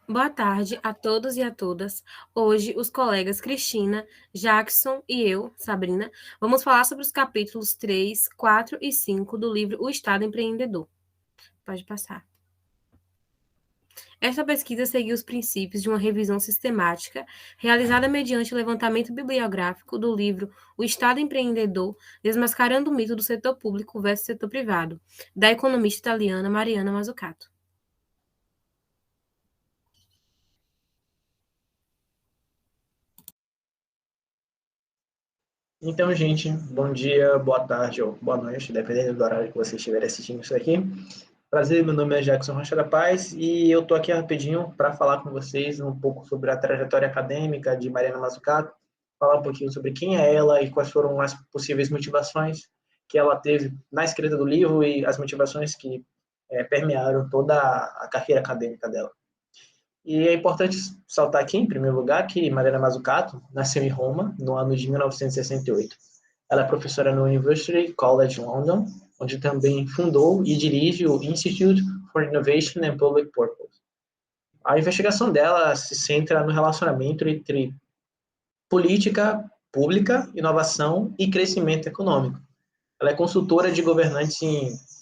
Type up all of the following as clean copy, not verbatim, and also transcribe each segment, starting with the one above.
Boa tarde a todos e a todas. Hoje, os colegas Cristina, Jackson e eu, Sabrina, vamos falar sobre os capítulos 3, 4 e 5 do livro O Estado Empreendedor. Pode passar. Esta pesquisa seguiu os princípios de uma revisão sistemática, realizada mediante o levantamento bibliográfico do livro O Estado Empreendedor, Desmascarando o Mito do Setor Público versus Setor Privado, da economista italiana Mariana Mazzucato. Então, gente, bom dia, boa tarde ou boa noite, dependendo do horário que vocês estiverem assistindo isso aqui. Prazer, meu nome é Jackson Rocha da Paz e eu estou aqui rapidinho para falar com vocês um pouco sobre a trajetória acadêmica de Mariana Mazzucato, falar um pouquinho sobre quem é ela e quais foram as possíveis motivações que ela teve na escrita do livro e as motivações que permearam toda a carreira acadêmica dela. E é importante saltar aqui, em primeiro lugar, que Mariana Mazzucato nasceu em Roma no ano de 1968. Ela é professora no University College London, onde também fundou e dirige o Institute for Innovation and Public Purpose. A investigação dela se centra no relacionamento entre política pública, inovação e crescimento econômico. Ela é consultora de governantes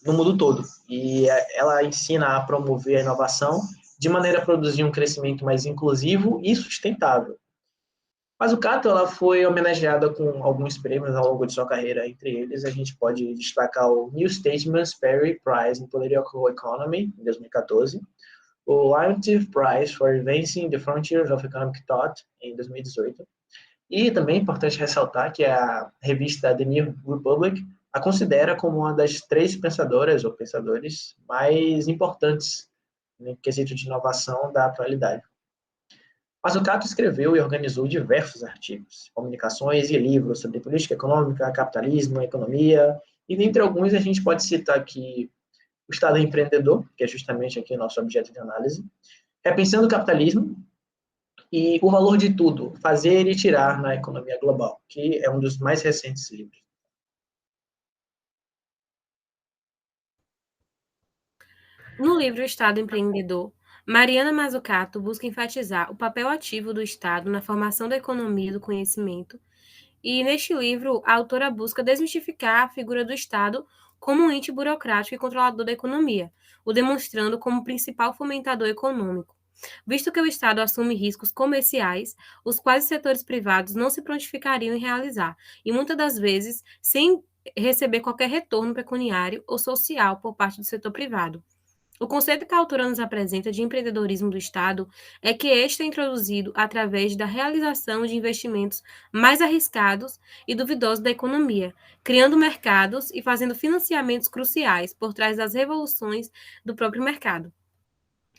no mundo todo e ela ensina a promover a inovação de maneira a produzir um crescimento mais inclusivo e sustentável. Mas o Cato, ela foi homenageada com alguns prêmios ao longo de sua carreira. Entre eles, a gente pode destacar o New Statesman's Perry Prize in Political Economy, em 2014, o Leontief Prize for Advancing the Frontiers of Economic Thought, em 2018, e também é importante ressaltar que a revista The New Republic a considera como uma das 3 pensadoras ou pensadores mais importantes no quesito de inovação da atualidade. Mazzucato escreveu e organizou diversos artigos, comunicações e livros sobre política econômica, capitalismo, economia, e dentre alguns a gente pode citar aqui O Estado Empreendedor, que é justamente aqui o nosso objeto de análise, Repensando o Capitalismo, e O Valor de Tudo, Fazer e Tirar na Economia Global, que é um dos mais recentes livros. No livro O Estado Empreendedor, Mariana Mazzucato busca enfatizar o papel ativo do Estado na formação da economia do conhecimento, e neste livro a autora busca desmistificar a figura do Estado como um ente burocrático e controlador da economia, o demonstrando como principal fomentador econômico, visto que o Estado assume riscos comerciais, os quais os setores privados não se prontificariam em realizar, e muitas das vezes sem receber qualquer retorno pecuniário ou social por parte do setor privado. O conceito que a autora nos apresenta de empreendedorismo do Estado é que este é introduzido através da realização de investimentos mais arriscados e duvidosos da economia, criando mercados e fazendo financiamentos cruciais por trás das revoluções do próprio mercado.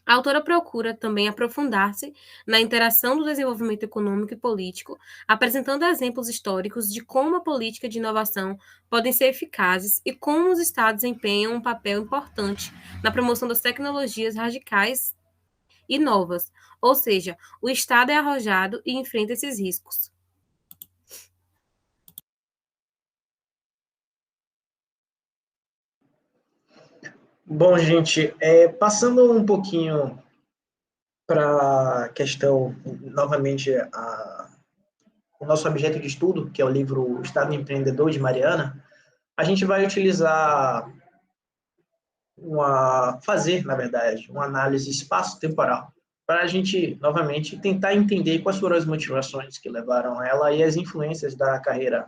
A autora procura também aprofundar-se na interação do desenvolvimento econômico e político, apresentando exemplos históricos de como a política de inovação podem ser eficazes e como os estados empenham um papel importante na promoção das tecnologias radicais e novas, ou seja, o Estado é arrojado e enfrenta esses riscos. Bom, gente, passando um pouquinho para a questão, novamente, o nosso objeto de estudo, que é o livro O Estado Empreendedor, de Mariana, a gente vai utilizar fazer, na verdade, uma análise espaço-temporal, para a gente, novamente, tentar entender quais foram as motivações que levaram ela e as influências da carreira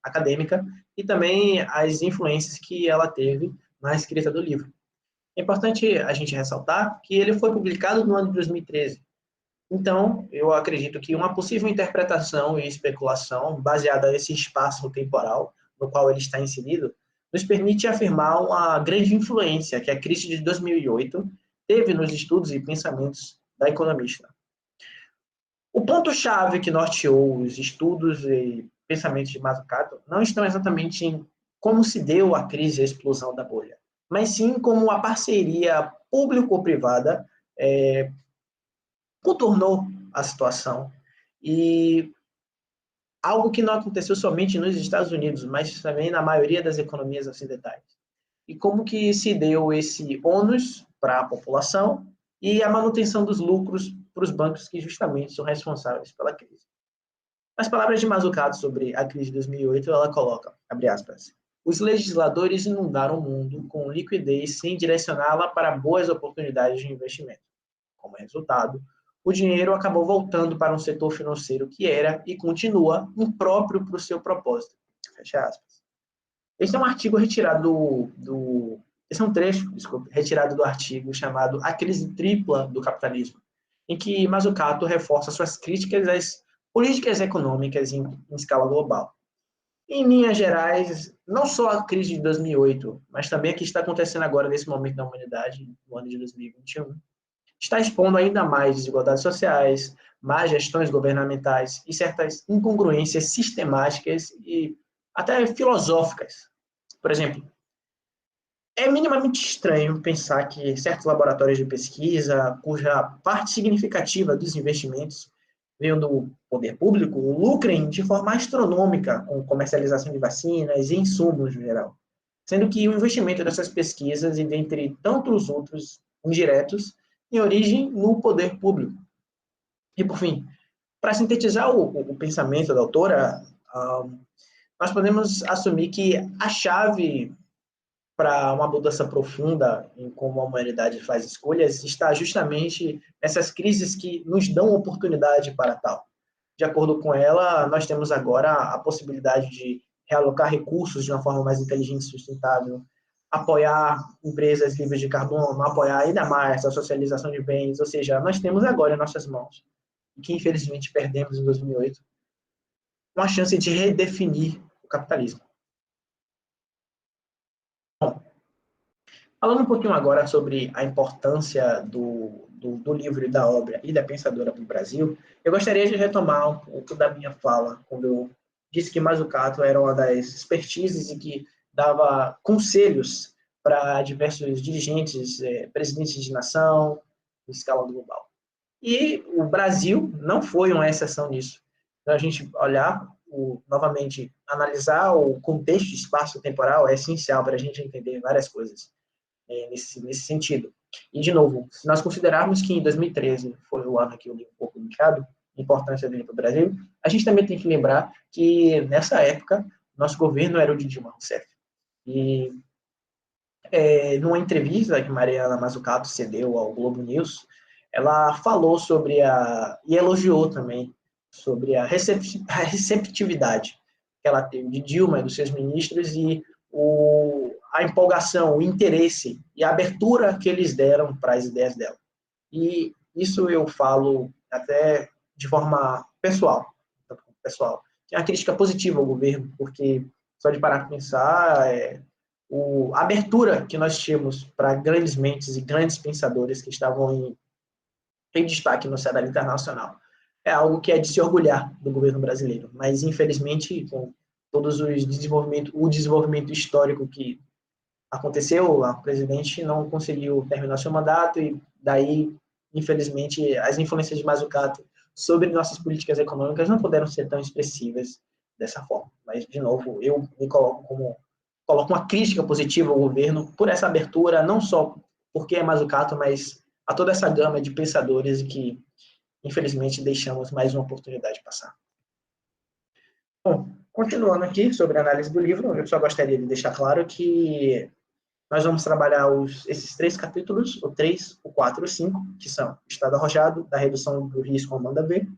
acadêmica e também as influências que ela teve na escrita do livro. É importante a gente ressaltar que ele foi publicado no ano de 2013. Então, eu acredito que uma possível interpretação e especulação baseada nesse espaço temporal no qual ele está inserido nos permite afirmar uma grande influência que a crise de 2008 teve nos estudos e pensamentos da economista. O ponto-chave que norteou os estudos e pensamentos de Mazzucato não estão exatamente em como se deu a crise e a explosão da bolha, mas sim como a parceria público-privada contornou a situação e algo que não aconteceu somente nos Estados Unidos, mas também na maioria das economias ocidentais. E como que se deu esse ônus para a população e a manutenção dos lucros para os bancos que justamente são responsáveis pela crise. Nas palavras de Mazzucato sobre a crise de 2008, ela coloca, abre aspas, os legisladores inundaram o mundo com liquidez sem direcioná-la para boas oportunidades de investimento. Como resultado, o dinheiro acabou voltando para um setor financeiro que era e continua impróprio para o seu propósito. Fecha aspas. Esse é um artigo retirado esse é um trecho, desculpe, retirado do artigo chamado A Crise Tripla do Capitalismo, em que Mazzucato reforça suas críticas às políticas econômicas em escala global. Em linhas gerais, não só a crise de 2008, mas também a que está acontecendo agora nesse momento da humanidade, no ano de 2021, está expondo ainda mais desigualdades sociais, más gestões governamentais e certas incongruências sistemáticas e até filosóficas. Por exemplo, é minimamente estranho pensar que certos laboratórios de pesquisa, cuja parte significativa dos investimentos venham do poder público, lucrem de forma astronômica com comercialização de vacinas e insumos no geral, sendo que o investimento dessas pesquisas e dentre tantos outros indiretos tem origem no poder público. E, por fim, para sintetizar o pensamento da autora, nós podemos assumir que a chave para uma mudança profunda em como a humanidade faz escolhas está justamente nessas crises que nos dão oportunidade para tal. De acordo com ela, nós temos agora a possibilidade de realocar recursos de uma forma mais inteligente e sustentável, apoiar empresas livres de carbono, apoiar ainda mais a socialização de bens, ou seja, nós temos agora em nossas mãos, e que infelizmente perdemos em 2008, uma chance de redefinir o capitalismo. Falando um pouquinho agora sobre a importância do livro e da obra e da pensadora para o Brasil, eu gostaria de retomar um pouco da minha fala, quando eu disse que Mazzucato era uma das expertises e que dava conselhos para diversos dirigentes, presidentes de nação, em escala global. E o Brasil não foi uma exceção nisso. Então, a gente olhar, novamente, analisar o contexto espaço-temporal é essencial para a gente entender várias coisas nesse sentido. E, de novo, se nós considerarmos que em 2013 foi o ano que o livro foi publicado, a importância dele para o Brasil, a gente também tem que lembrar que, nessa época, nosso governo era o de Dilma Rousseff. E, numa entrevista que Mariana Mazzucato cedeu ao Globo News, ela falou sobre e elogiou também sobre a receptividade que ela teve de Dilma e dos seus ministros e a empolgação, o interesse e a abertura que eles deram para as ideias dela. E isso eu falo até de forma pessoal, que é uma crítica positiva ao governo, porque só de parar para pensar, a abertura que nós tínhamos para grandes mentes e grandes pensadores que estavam em destaque no cenário internacional é algo que é de se orgulhar do governo brasileiro, mas infelizmente com todos o desenvolvimento histórico que aconteceu, o presidente não conseguiu terminar seu mandato e daí, infelizmente, as influências de Mazzucato sobre nossas políticas econômicas não puderam ser tão expressivas dessa forma. Mas, de novo, eu me coloco uma crítica positiva ao governo por essa abertura, não só porque é Mazzucato, mas a toda essa gama de pensadores que, infelizmente, deixamos mais uma oportunidade passar. Bom, continuando aqui sobre a análise do livro, eu só gostaria de deixar claro que nós vamos trabalhar esses 3 capítulos, o 3, o 4 e o 5, que são o Estado arrojado, da redução do risco ao manda ver,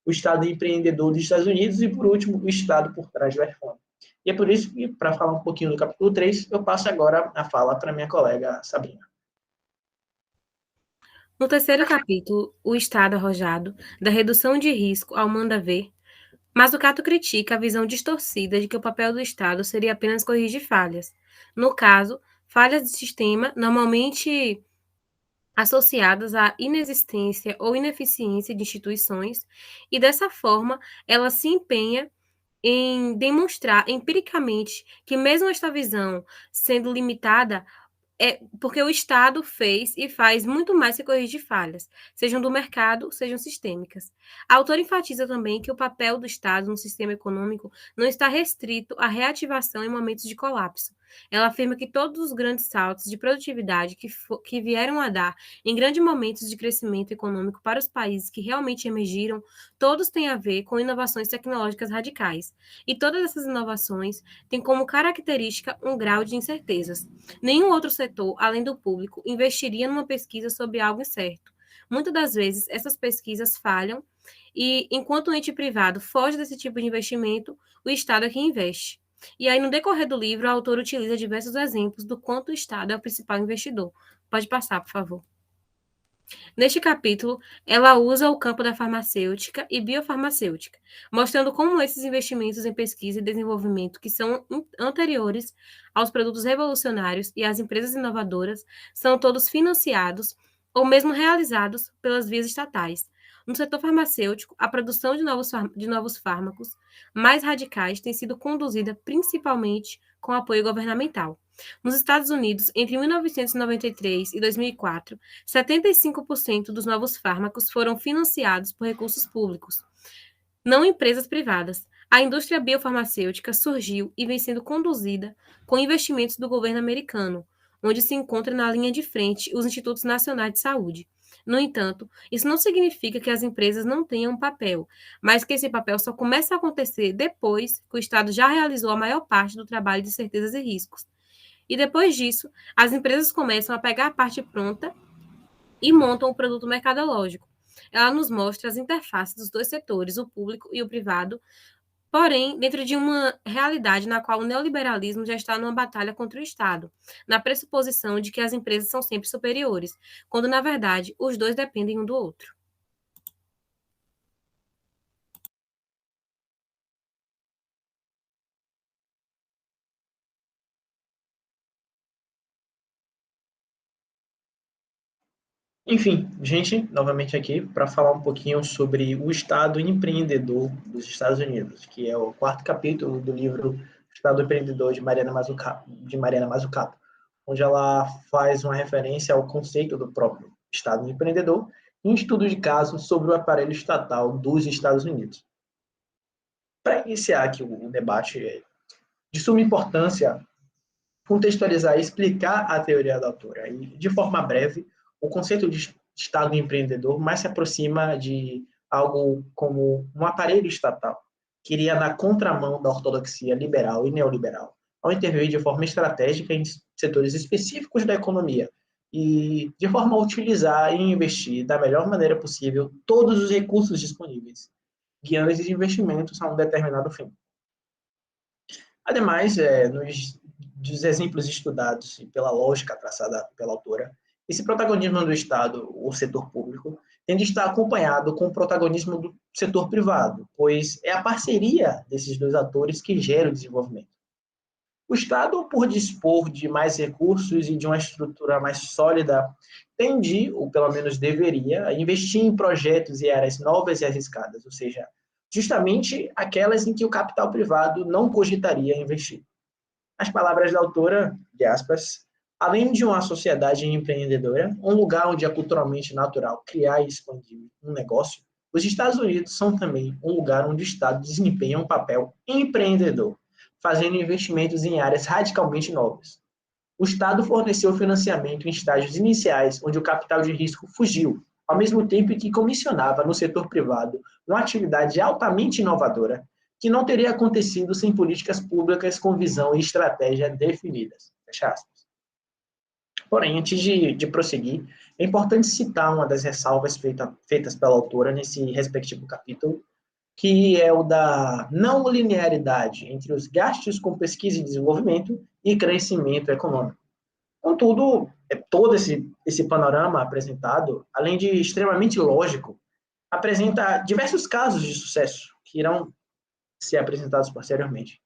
o Estado empreendedor dos Estados Unidos e, por último, o Estado por trás do iPhone. E é por isso que, para falar um pouquinho do capítulo 3, eu passo agora a fala para minha colega Sabrina. No terceiro capítulo, O Estado Arrojado, da redução de risco ao manda ver, Mazzucato critica a visão distorcida de que o papel do Estado seria apenas corrigir falhas. No caso, falhas de sistema normalmente associadas à inexistência ou ineficiência de instituições, e dessa forma ela se empenha em demonstrar empiricamente que mesmo esta visão sendo limitada, porque o Estado fez e faz muito mais que corrigir falhas, sejam do mercado, sejam sistêmicas. A autora enfatiza também que o papel do Estado no sistema econômico não está restrito à reativação em momentos de colapso, Ela afirma que todos os grandes saltos de produtividade que vieram a dar em grandes momentos de crescimento econômico para os países que realmente emergiram, todos têm a ver com inovações tecnológicas radicais. E todas essas inovações têm como característica um grau de incertezas. Nenhum outro setor, além do público, investiria numa pesquisa sobre algo incerto. Muitas das vezes, essas pesquisas falham e, enquanto o ente privado foge desse tipo de investimento, o Estado é quem investe. E aí, no decorrer do livro, a autora utiliza diversos exemplos do quanto o Estado é o principal investidor. Pode passar, por favor. Neste capítulo, ela usa o campo da farmacêutica e biofarmacêutica, mostrando como esses investimentos em pesquisa e desenvolvimento, que são anteriores aos produtos revolucionários e às empresas inovadoras, são todos financiados ou mesmo realizados pelas vias estatais. No setor farmacêutico, a produção de novos fármacos mais radicais tem sido conduzida principalmente com apoio governamental. Nos Estados Unidos, entre 1993 e 2004, 75% dos novos fármacos foram financiados por recursos públicos, não empresas privadas. A indústria biofarmacêutica surgiu e vem sendo conduzida com investimentos do governo americano, onde se encontra na linha de frente os Institutos Nacionais de Saúde. No entanto, isso não significa que as empresas não tenham um papel, mas que esse papel só começa a acontecer depois que o Estado já realizou a maior parte do trabalho de certezas e riscos. E depois disso, as empresas começam a pegar a parte pronta e montam o produto mercadológico. Ela nos mostra as interfaces dos dois setores, o público e o privado, porém, dentro de uma realidade na qual o neoliberalismo já está numa batalha contra o Estado, na pressuposição de que as empresas são sempre superiores, quando, na verdade, os dois dependem um do outro. Enfim, gente, novamente aqui para falar um pouquinho sobre o Estado empreendedor dos Estados Unidos, que é o quarto capítulo do livro Estado Empreendedor de Mariana Mazzucato, onde ela faz uma referência ao conceito do próprio Estado empreendedor em um estudo de caso sobre o aparelho estatal dos Estados Unidos. Para iniciar aqui o debate, de suma importância contextualizar e explicar a teoria da autora. E, de forma breve, o conceito de Estado empreendedor mais se aproxima de algo como um aparelho estatal, que iria na contramão da ortodoxia liberal e neoliberal, ao intervir de forma estratégica em setores específicos da economia e de forma a utilizar e investir da melhor maneira possível todos os recursos disponíveis, guiando esses investimentos a um determinado fim. Ademais, dos exemplos estudados e pela lógica traçada pela autora, esse protagonismo do Estado, o setor público, tem de estar acompanhado com o protagonismo do setor privado, pois é a parceria desses dois atores que gera o desenvolvimento. O Estado, por dispor de mais recursos e de uma estrutura mais sólida, tende, ou pelo menos deveria, investir em projetos e áreas novas e arriscadas, ou seja, justamente aquelas em que o capital privado não cogitaria investir. As palavras da autora, de aspas, além de uma sociedade empreendedora, um lugar onde é culturalmente natural criar e expandir um negócio, os Estados Unidos são também um lugar onde o Estado desempenha um papel empreendedor, fazendo investimentos em áreas radicalmente novas. O Estado forneceu financiamento em estágios iniciais, onde o capital de risco fugiu, ao mesmo tempo que comissionava no setor privado uma atividade altamente inovadora, que não teria acontecido sem políticas públicas com visão e estratégia definidas. Fecha aspas. Porém, antes de prosseguir, é importante citar uma das ressalvas feitas pela autora nesse respectivo capítulo, que é o da não linearidade entre os gastos com pesquisa e desenvolvimento e crescimento econômico. Contudo, todo esse panorama apresentado, além de extremamente lógico, apresenta diversos casos de sucesso que irão ser apresentados posteriormente.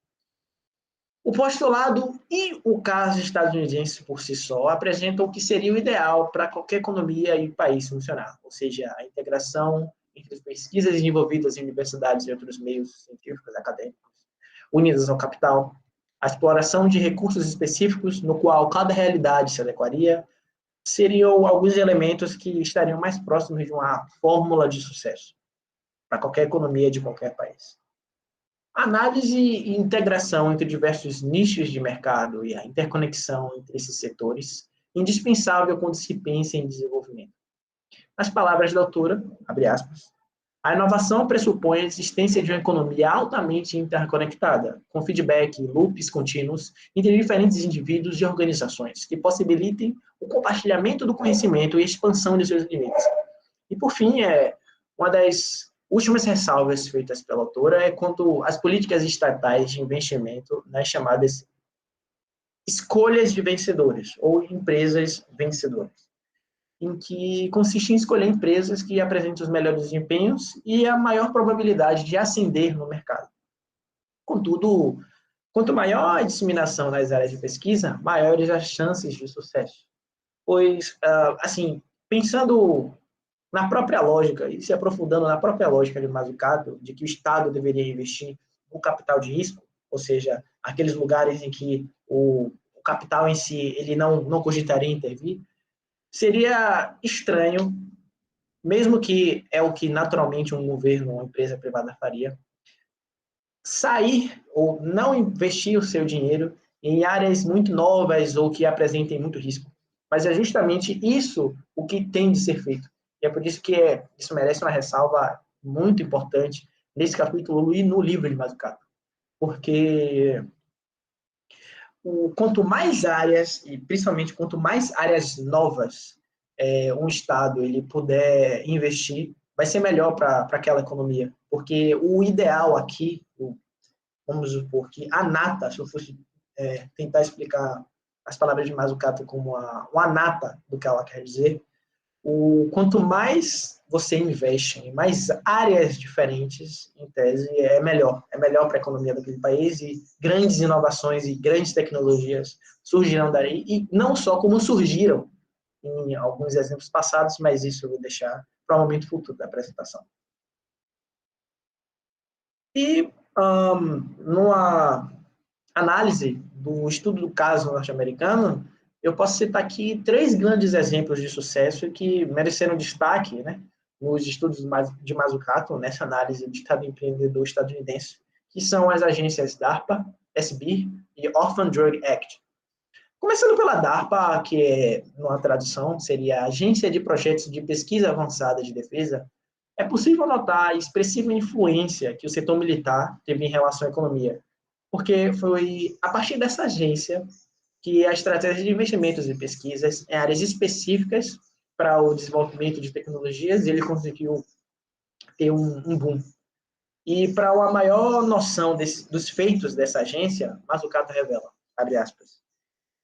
O postulado e o caso estadunidense por si só apresentam o que seria o ideal para qualquer economia e país funcionar, ou seja, a integração entre as pesquisas desenvolvidas em universidades e outros meios científicos acadêmicos, unidas ao capital, a exploração de recursos específicos no qual cada realidade se adequaria, seriam alguns elementos que estariam mais próximos de uma fórmula de sucesso para qualquer economia de qualquer país. Análise e integração entre diversos nichos de mercado e a interconexão entre esses setores, indispensável quando se pensa em desenvolvimento. Nas palavras da autora, abre aspas, a inovação pressupõe a existência de uma economia altamente interconectada, com feedback e loops contínuos entre diferentes indivíduos e organizações, que possibilitem o compartilhamento do conhecimento e a expansão de seus limites. E, por fim, uma das últimas ressalvas feitas pela autora é quanto às políticas estatais de investimento nas chamadas escolhas de vencedores, ou empresas vencedoras, em que consiste em escolher empresas que apresentem os melhores desempenhos e a maior probabilidade de ascender no mercado. Contudo, quanto maior a disseminação nas áreas de pesquisa, maiores as chances de sucesso. Pois, assim, pensando na própria lógica, e se aprofundando na própria lógica de Mazzucato, de que o Estado deveria investir no capital de risco, ou seja, aqueles lugares em que o capital em si ele não cogitaria intervir, seria estranho, mesmo que é o que naturalmente um governo ou uma empresa privada faria, sair ou não investir o seu dinheiro em áreas muito novas ou que apresentem muito risco. Mas é justamente isso o que tem de ser feito. E é por isso que isso merece uma ressalva muito importante nesse capítulo e no livro de Mazzucato. Porque quanto mais áreas, e principalmente quanto mais áreas novas um Estado ele puder investir, vai ser melhor para aquela economia. Porque o ideal aqui, vamos supor que a nata, se eu fosse tentar explicar as palavras de Mazzucato como uma nata do que ela quer dizer, quanto mais você investe em mais áreas diferentes, em tese, é melhor. É melhor para a economia daquele país e grandes inovações e grandes tecnologias surgirão daí, e não só como surgiram em alguns exemplos passados, mas isso eu vou deixar para o momento futuro da apresentação. E, numa análise do estudo do caso norte-americano, eu posso citar aqui 3 grandes exemplos de sucesso que mereceram destaque, né, nos estudos de Mazzucato, nessa análise do Estado empreendedor estadunidense, que são as agências DARPA, SBIR e Orphan Drug Act. Começando pela DARPA, que numa tradução seria a Agência de Projetos de Pesquisa Avançada de Defesa, é possível notar a expressiva influência que o setor militar teve em relação à economia, porque foi a partir dessa agência que a estratégia de investimentos e pesquisas em áreas específicas para o desenvolvimento de tecnologias, ele conseguiu ter um boom. E para uma maior noção dos feitos dessa agência, Mazzucato revela, abre aspas,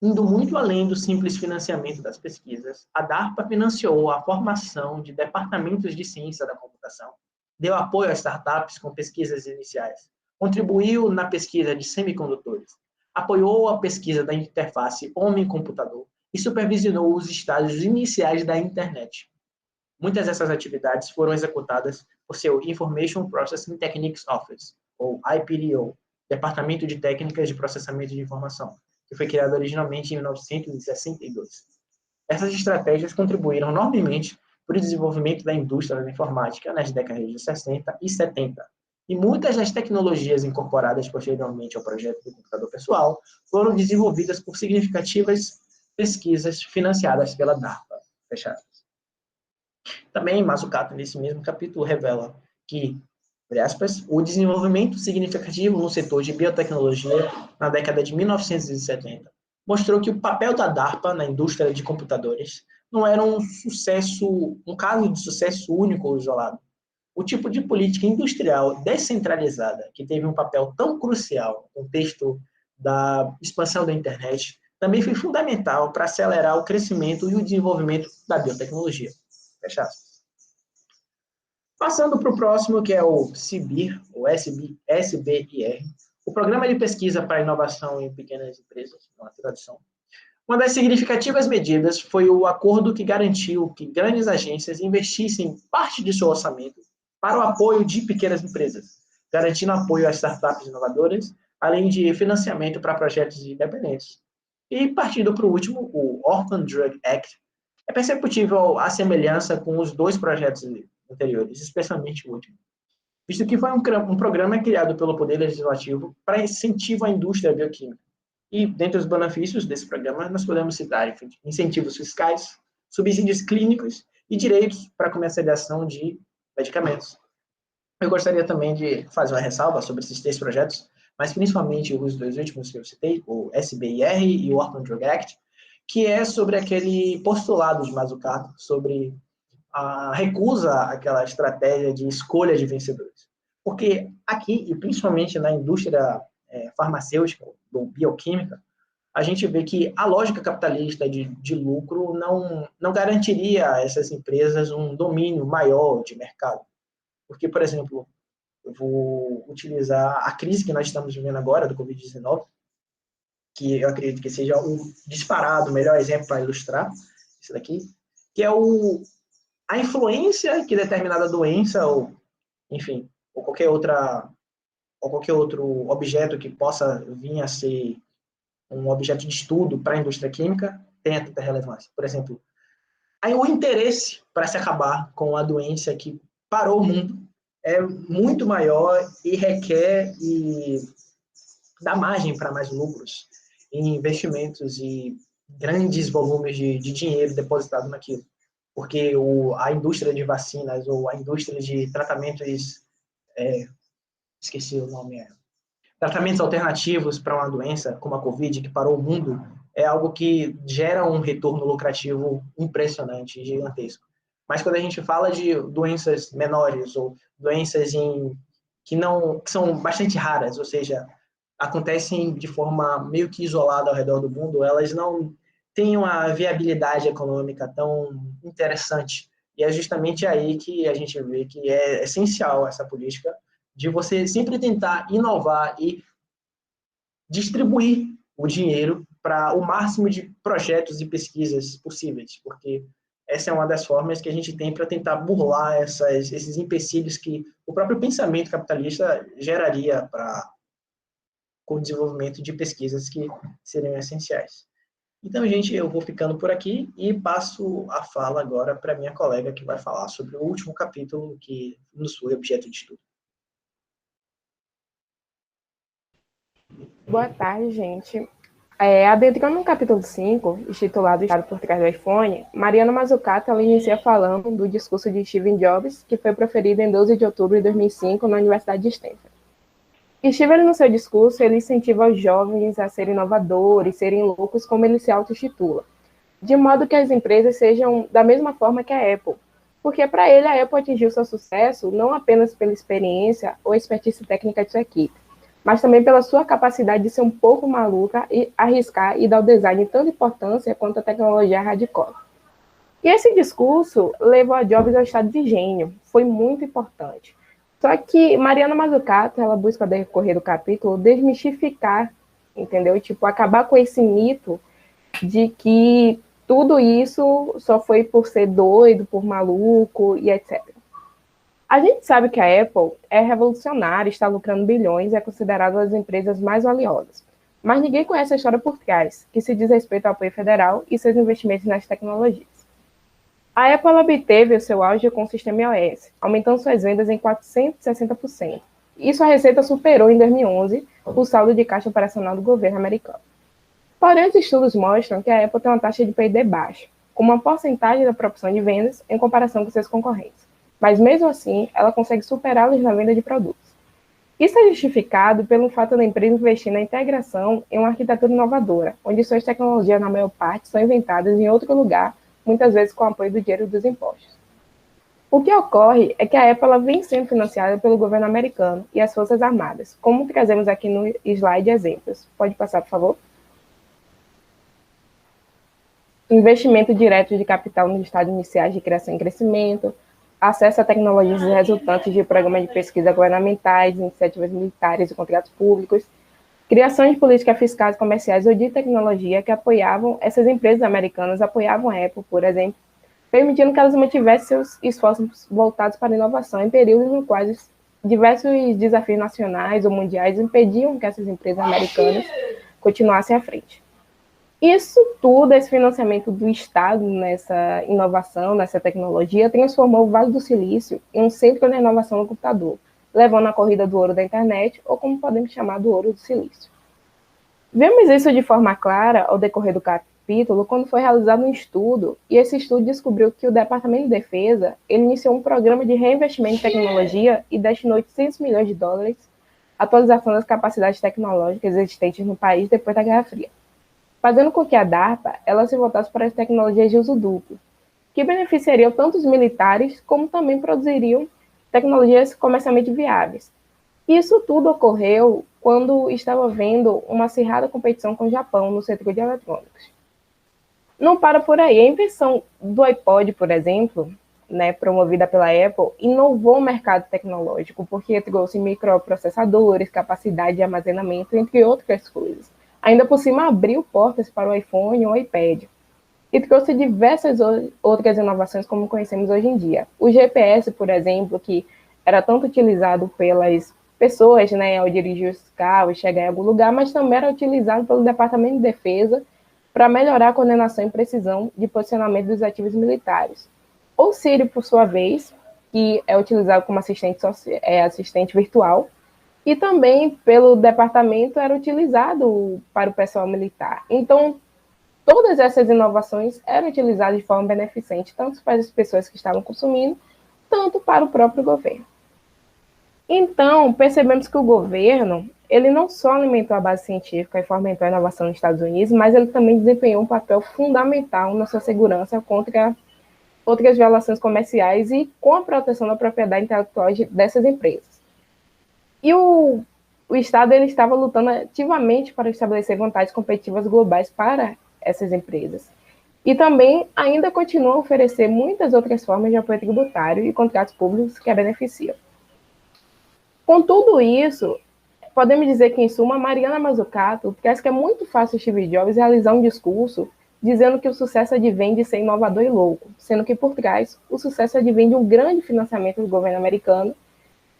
indo muito além do simples financiamento das pesquisas, a DARPA financiou a formação de departamentos de ciência da computação, deu apoio a startups com pesquisas iniciais, contribuiu na pesquisa de semicondutores, apoiou a pesquisa da interface homem-computador e supervisionou os estágios iniciais da internet. Muitas dessas atividades foram executadas por seu Information Processing Techniques Office, ou IPDO, Departamento de Técnicas de Processamento de Informação, que foi criado originalmente em 1962. Essas estratégias contribuíram enormemente para o desenvolvimento da indústria da informática nas décadas de 60 e 70, e muitas das tecnologias incorporadas posteriormente ao projeto do computador pessoal foram desenvolvidas por significativas pesquisas financiadas pela DARPA. Fechado. Também Mazzucato, nesse mesmo capítulo, revela que, entre aspas, o desenvolvimento significativo no setor de biotecnologia na década de 1970 mostrou que o papel da DARPA na indústria de computadores não era um caso de sucesso único ou isolado. O tipo de política industrial descentralizada, que teve um papel tão crucial no contexto da expansão da internet, também foi fundamental para acelerar o crescimento e o desenvolvimento da biotecnologia. Fecha aspas. Passando para o próximo, que é o SBIR, o SBIR, o Programa de Pesquisa para Inovação em Pequenas Empresas, uma tradução. Uma das significativas medidas foi o acordo que garantiu que grandes agências investissem parte de seu orçamento para o apoio de pequenas empresas, garantindo apoio a startups inovadoras, além de financiamento para projetos independentes. E partindo para o último, o Orphan Drug Act, é perceptível a semelhança com os 2 projetos anteriores, especialmente o último. visto que foi um programa criado pelo Poder Legislativo para incentivo à indústria bioquímica. E, dentre os benefícios desse programa, nós podemos citar incentivos fiscais, subsídios clínicos e direitos para a comercialização de medicamentos. Eu gostaria também de fazer uma ressalva sobre esses 3 projetos, mas principalmente os 2 últimos que eu citei, o SBIR e o Orphan Drug Act, que é sobre aquele postulado de Mazzucato sobre a recusa àquela estratégia de escolha de vencedores. Porque aqui, e principalmente na indústria farmacêutica ou bioquímica, a gente vê que a lógica capitalista de lucro não garantiria a essas empresas um domínio maior de mercado. Porque, por exemplo, eu vou utilizar a crise que nós estamos vivendo agora, do Covid-19, que eu acredito que seja o disparado, o melhor exemplo para ilustrar isso daqui, que é a influência que determinada doença, ou, enfim, ou qualquer outro objeto que possa vir a ser um objeto de estudo para a indústria química tenha tanta relevância. Por exemplo, aí o interesse para se acabar com a doença que parou o mundo é muito maior e requer e dá margem para mais lucros em investimentos e grandes volumes de dinheiro depositado naquilo. Porque a indústria de vacinas ou a indústria de tratamentos, esqueci o nome, tratamentos alternativos para uma doença como a Covid, que parou o mundo, é algo que gera um retorno lucrativo impressionante e gigantesco. Mas quando a gente fala de doenças menores ou doenças que são bastante raras, ou seja, acontecem de forma meio que isolada ao redor do mundo, elas não têm uma viabilidade econômica tão interessante. E é justamente aí que a gente vê que é essencial essa política de você sempre tentar inovar e distribuir o dinheiro para o máximo de projetos e pesquisas possíveis, porque essa é uma das formas que a gente tem para tentar burlar esses empecilhos que o próprio pensamento capitalista geraria com o desenvolvimento de pesquisas que seriam essenciais. Então, gente, eu vou ficando por aqui e passo a fala agora para minha colega que vai falar sobre o último capítulo que nos foi objeto de estudo. Boa tarde, gente. Adentrando no capítulo 5, intitulado Estado por trás do iPhone, Mariana Mazzucato ela inicia falando do discurso de Steve Jobs, que foi proferido em 12 de outubro de 2005 na Universidade de Stanford. Steve, no seu discurso, ele incentiva os jovens a serem inovadores, serem loucos, como ele se auto-intitula, de modo que as empresas sejam da mesma forma que a Apple, porque para ele a Apple atingiu seu sucesso não apenas pela experiência ou expertise técnica de sua equipe, mas também pela sua capacidade de ser um pouco maluca e arriscar e dar ao design tanta importância quanto a tecnologia hardcore. E esse discurso levou a Jobs ao estado de gênio, foi muito importante. Só que Mariana Mazzucato, ela busca, ao decorrer do capítulo, desmistificar, entendeu? Tipo, acabar com esse mito de que tudo isso só foi por ser doido, por maluco e etc. A gente sabe que a Apple é revolucionária, está lucrando bilhões e é considerada uma das empresas mais valiosas. Mas ninguém conhece a história por trás, que se diz respeito ao apoio federal e seus investimentos nas tecnologias. A Apple obteve o seu auge com o sistema iOS, aumentando suas vendas em 460%. E sua receita superou, em 2011, o saldo de caixa operacional do governo americano. Porém, os estudos mostram que a Apple tem uma taxa de P&D baixa, com uma porcentagem da proporção de vendas em comparação com seus concorrentes. Mas, mesmo assim, ela consegue superá-los na venda de produtos. Isso é justificado pelo fato da empresa investir na integração em uma arquitetura inovadora, onde suas tecnologias, na maior parte, são inventadas em outro lugar, muitas vezes com o apoio do dinheiro dos impostos. O que ocorre é que a Apple ela vem sendo financiada pelo governo americano e as Forças Armadas, como trazemos aqui no slide exemplos. Pode passar, por favor? Investimento direto de capital nos estados iniciais de criação e crescimento, acesso a tecnologias resultantes de programas de pesquisa governamentais, iniciativas militares e contratos públicos, criação de políticas fiscais, comerciais ou de tecnologia que apoiavam, essas empresas americanas apoiavam a Apple, por exemplo, permitindo que elas mantivessem seus esforços voltados para a inovação em períodos nos quais diversos desafios nacionais ou mundiais impediam que essas empresas americanas continuassem à frente. Isso tudo, esse financiamento do Estado nessa inovação, nessa tecnologia, transformou o Vale do Silício em um centro da inovação no computador, levando a corrida do ouro da internet, ou como podemos chamar do ouro do silício. Vemos isso de forma clara ao decorrer do capítulo, quando foi realizado um estudo, e esse estudo descobriu que o Departamento de Defesa ele iniciou um programa de reinvestimento em tecnologia e destinou 800 milhões de dólares à atualização das capacidades tecnológicas existentes no país depois da Guerra Fria, fazendo com que a DARPA ela se voltasse para as tecnologias de uso duplo, que beneficiariam tanto os militares, como também produziriam tecnologias comercialmente viáveis. Isso tudo ocorreu quando estava havendo uma acirrada competição com o Japão no setor de eletrônicos. Não para por aí. A invenção do iPod, por exemplo, né, promovida pela Apple, inovou o mercado tecnológico, porque trouxe microprocessadores, capacidade de armazenamento, entre outras coisas. Ainda por cima, abriu portas para o iPhone ou o iPad. E trouxe diversas outras inovações como conhecemos hoje em dia. O GPS, por exemplo, que era tanto utilizado pelas pessoas, né, ao dirigir os carros, chegar em algum lugar, mas também era utilizado pelo Departamento de Defesa para melhorar a coordenação e precisão de posicionamento dos ativos militares. O Siri, por sua vez, que é utilizado como assistente virtual, e também pelo departamento era utilizado para o pessoal militar. Então, todas essas inovações eram utilizadas de forma beneficente, tanto para as pessoas que estavam consumindo, tanto para o próprio governo. Então, percebemos que o governo, ele não só alimentou a base científica e fomentou a inovação nos Estados Unidos, mas ele também desempenhou um papel fundamental na sua segurança contra outras violações comerciais e com a proteção da propriedade intelectual dessas empresas. E o Estado ele estava lutando ativamente para estabelecer vantagens competitivas globais para essas empresas. E também ainda continua a oferecer muitas outras formas de apoio tributário e contratos públicos que a beneficiam. Com tudo isso, podemos dizer que, em suma, Mariana Mazzucato parece que é muito fácil Steve Jobs realizar um discurso dizendo que o sucesso advém de ser inovador e louco, sendo que, por trás, o sucesso advém de um grande financiamento do governo americano.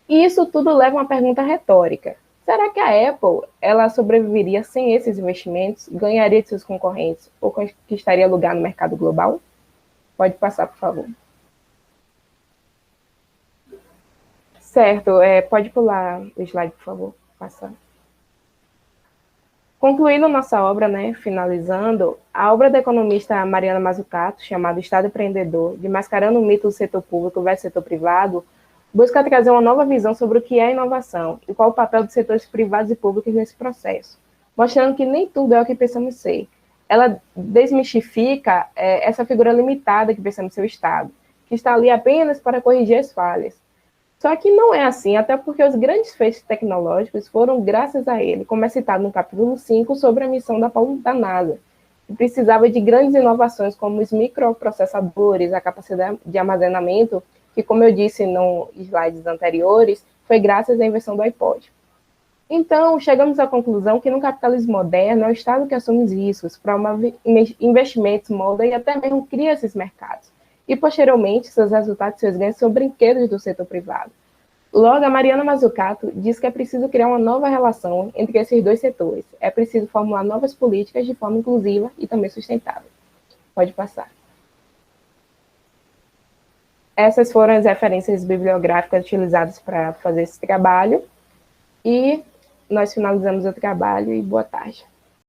E isso tudo leva a uma pergunta retórica. Será que a Apple ela sobreviveria sem esses investimentos, ganharia de seus concorrentes ou conquistaria lugar no mercado global? Pode passar, por favor. Certo, pode pular o slide, por favor. Passar. Concluindo nossa obra, né, finalizando, a obra da economista Mariana Mazzucato, chamada Estado Empreendedor, desmascarando o mito do setor público versus setor privado, busca trazer uma nova visão sobre o que é inovação e qual o papel dos setores privados e públicos nesse processo, mostrando que nem tudo é o que pensamos ser. Ela desmistifica essa figura limitada que pensamos ser o Estado, que está ali apenas para corrigir as falhas. Só que não é assim, até porque os grandes feitos tecnológicos foram graças a ele, como é citado no capítulo 5 sobre a missão da NASA, que precisava de grandes inovações como os microprocessadores, a capacidade de armazenamento, que, como eu disse nos slides anteriores, foi graças à invenção do iPod. Então, chegamos à conclusão que no capitalismo moderno é o Estado que assume os riscos, promove investimentos, molda e até mesmo cria esses mercados. E, posteriormente, seus resultados e seus ganhos são brinquedos do setor privado. Logo, a Mariana Mazzucato diz que é preciso criar uma nova relação entre esses dois setores. É preciso formular novas políticas de forma inclusiva e também sustentável. Pode passar. Essas foram as referências bibliográficas utilizadas para fazer esse trabalho. E nós finalizamos o trabalho e boa tarde.